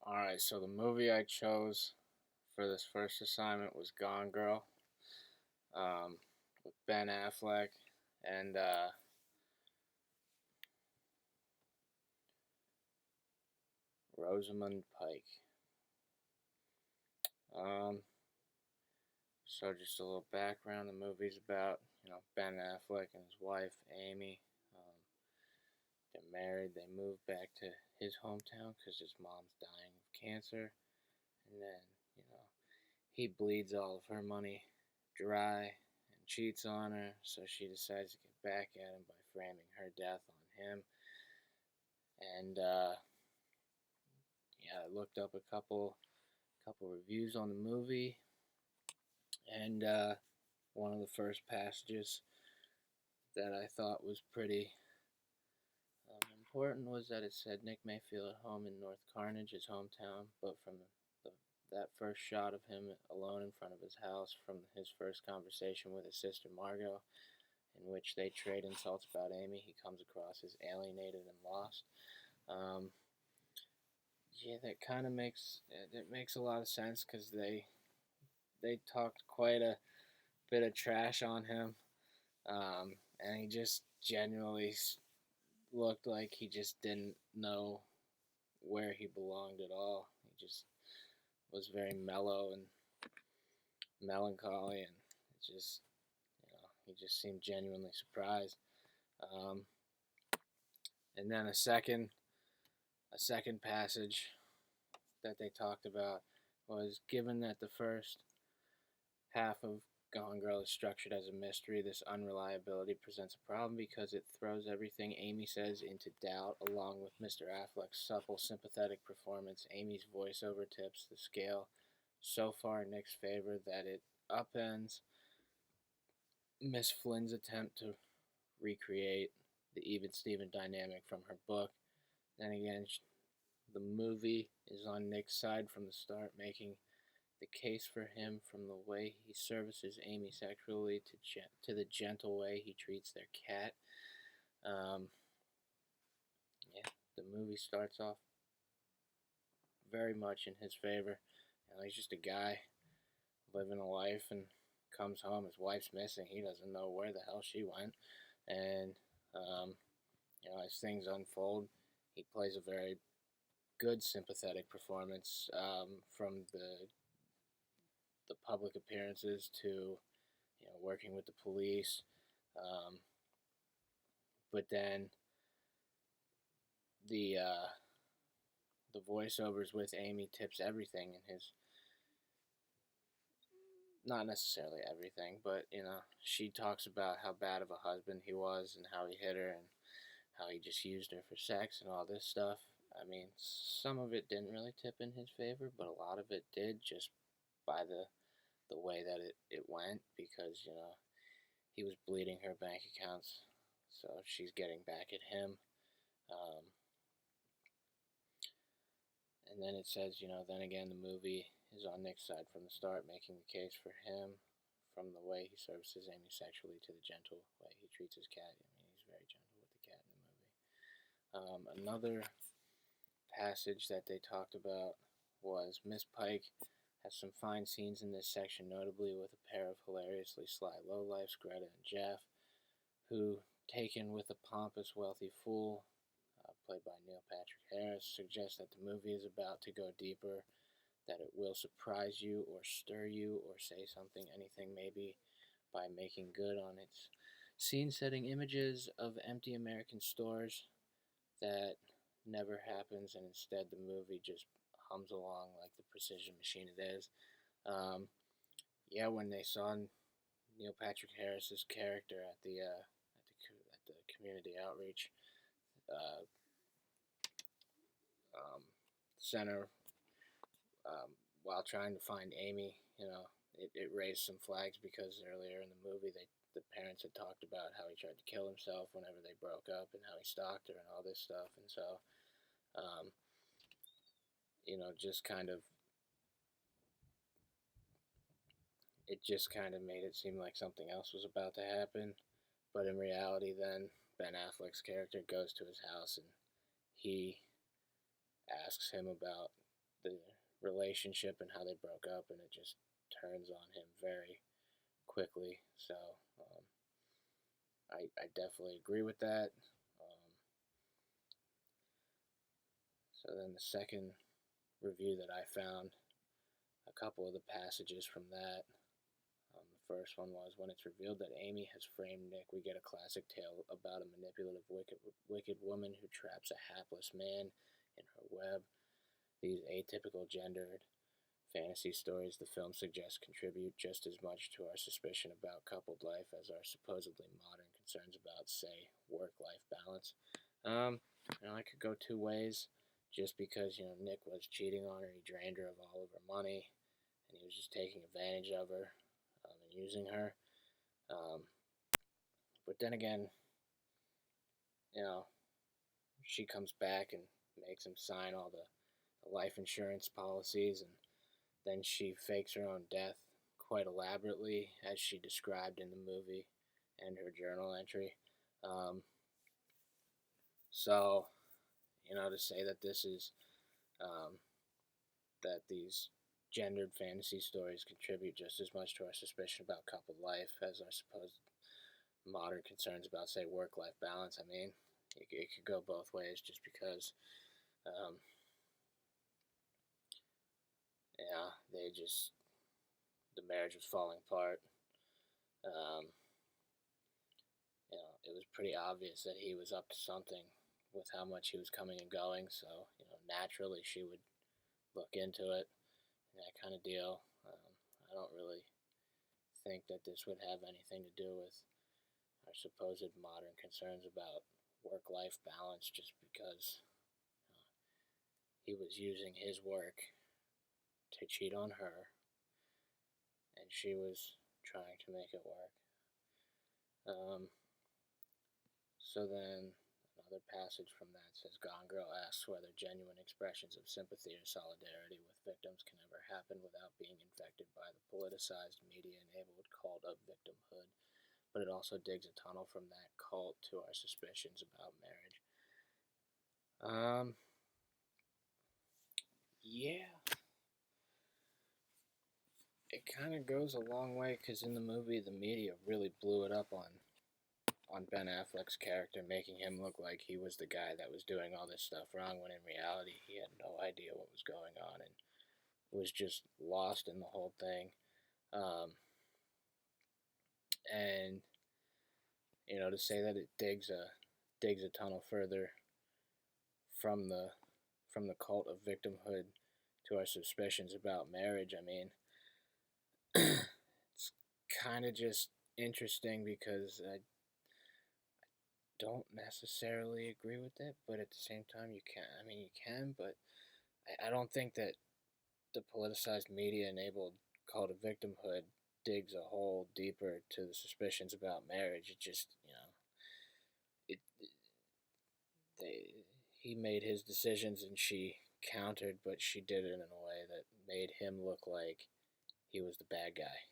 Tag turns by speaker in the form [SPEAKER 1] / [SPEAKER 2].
[SPEAKER 1] Alright, so the movie I chose for this first assignment was Gone Girl, um, with Ben Affleck and Rosamund Pike. Um, so just a little background. The movie's about Ben Affleck and his wife Amy. They're married. They move back to his hometown because his mom's dying of cancer, and then you know he bleeds all of her money dry and cheats on her, so she decides to get back at him by framing her death on him. And yeah, I looked up a couple reviews on the movie, and one of the first passages that I thought was pretty important was that it said Nick may feel at home in North Carnage, his hometown, but from the, that first shot of him alone in front of his house, from his first conversation with his sister Margot, in which they trade insults about Amy, he comes across as alienated and lost. Um, yeah, that kind of makes a lot of sense because they talked quite a bit of trash on him, and he just genuinely looked like he just didn't know where he belonged at all. He just was very mellow and melancholy, and it just he just seemed genuinely surprised. Um, and then a second passage that they talked about was given that the first half of Gone Girl is structured as a mystery. This unreliability presents a problem because it throws everything Amy says into doubt, along with Mr. Affleck's supple, sympathetic performance. Amy's voiceover tips the scale so far in Nick's favor that it upends Miss Flynn's attempt to recreate the even Steven dynamic from her book. Then again, the movie is on Nick's side from the start, making the case for him from the way he services Amy sexually to the gentle way he treats their cat. Um, yeah, the movie starts off very much in his favor. He's just a guy living a life and comes home. His wife's missing. He doesn't know where the hell she went. And, um, as things unfold, he plays a very good sympathetic performance, from the public appearances to working with the police. Um, but then the uh, the voiceovers with Amy tips everything in his, not necessarily everything, but she talks about how bad of a husband he was and how he hit her and how he just used her for sex and all this stuff. I mean, some of it didn't really tip in his favor, but a lot of it did, just by the way that it went, because he was bleeding her bank accounts, so she's getting back at him. Um, and then it says, then again, the movie is on Nick's side from the start, making the case for him from the way he services Amy sexually to the gentle way he treats his cat. I mean, he's very gentle with the cat in the movie. Another passage that they talked about was Miss Pike has some fine scenes in this section, notably with a pair of hilariously sly lowlifes, Greta and Jeff, who, taken with a pompous, wealthy fool, played by Neil Patrick Harris, suggests that the movie is about to go deeper, that it will surprise you or stir you or say something, anything maybe, by making good on its scene setting images of empty American stores that never happens, and instead the movie just hums along like the precision machine it is. Um, yeah, when they saw Neil Patrick Harris's character at the community outreach uh, um, center, um, while trying to find Amy, it raised some flags because earlier in the movie the parents had talked about how he tried to kill himself whenever they broke up and how he stalked her and all this stuff, and so um, just kind of it just kind of made it seem like something else was about to happen. But in reality, then Ben Affleck's character goes to his house and he asks him about the relationship and how they broke up, and it just turns on him very quickly. So I definitely agree with that. Um, so then the second review that I found, a couple of the passages from that. The first one was, when it's revealed that Amy has framed Nick, we get a classic tale about a manipulative, wicked woman who traps a hapless man in her web. These atypical gendered fantasy stories the film suggests contribute just as much to our suspicion about coupled life as our supposedly modern concerns about, say, work-life balance. I could go two ways. Just because Nick was cheating on her, he drained her of all of her money, and he was just taking advantage of her and using her. Um, but then again, you know, she comes back and makes him sign all the life insurance policies, and then she fakes her own death quite elaborately, as she described in the movie and her journal entry. Um, so, to say that this is that these gendered fantasy stories contribute just as much to our suspicion about coupled life as our supposed modern concerns about, say, work-life balance. I mean, it could go both ways, just because, um, the marriage was falling apart. Um, it was pretty obvious that he was up to something with how much he was coming and going. So, naturally she would look into it and that kind of deal. I don't really think that this would have anything to do with our supposed modern concerns about work-life balance, just because he was using his work to cheat on her, and she was trying to make it work. So then another passage from that says, Gone Girl asks whether genuine expressions of sympathy or solidarity with victims can ever happen without being infected by the politicized, media-enabled cult of victimhood, but it also digs a tunnel from that cult to our suspicions about marriage. Yeah, it kind of goes a long way, because in the movie, the media really blew it up on Ben Affleck's character, making him look like he was the guy that was doing all this stuff wrong, when in reality he had no idea what was going on and was just lost in the whole thing. And to say that it digs a tunnel further from the cult of victimhood to our suspicions about marriage, I mean, it's kind of just interesting, because I don't necessarily agree with it, but at the same time, you can. I mean, you can, but I don't think that the politicized, media-enabled cult of victimhood digs a hole deeper to the suspicions about marriage. It just, it they he made his decisions and she countered, but she did it in a way that made him look like he was the bad guy.